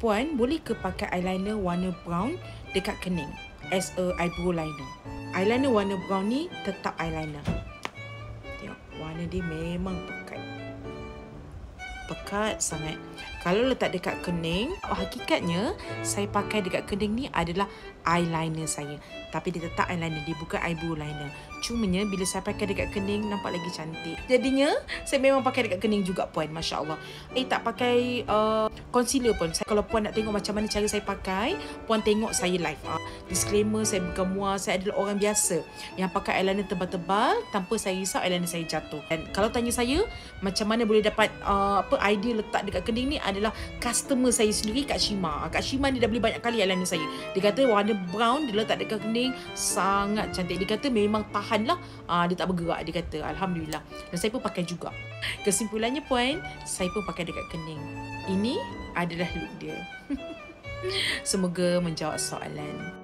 puan boleh ke pakai eyeliner warna brown dekat kening as a eyebrow liner? Eyeliner warna brown ni tetap eyeliner. Tengok, warna dia memang pekat sangat. Kalau letak dekat kening, hakikatnya saya pakai dekat kening ni adalah eyeliner saya. Tapi dia tetap eyeliner, dia bukan eyebrow liner. Cumanya bila saya pakai dekat kening nampak lagi cantik. Jadinya saya memang pakai dekat kening juga puan, Masya Allah. Tak pakai concealer pun. Kalau puan nak tengok macam mana cara saya pakai, puan tengok saya live. Disclaimer, saya bukan muar, saya adalah orang biasa yang pakai eyeliner tebal-tebal tanpa saya risau eyeliner saya jatuh. Dan kalau tanya saya macam mana boleh dapat idea letak dekat kening ni, adalah customer saya sendiri, Kak Shima. Kak Shima ni dah beli banyak kali eyeliner saya. Dia kata warna brown dia letak dekat kening sangat cantik. Dia kata memang tahan lah, dia tak bergerak. Dia kata Alhamdulillah. Dan saya pun pakai juga. Kesimpulannya puan, saya pun pakai dekat kening. Ini adalah look dia. Semoga menjawab soalan.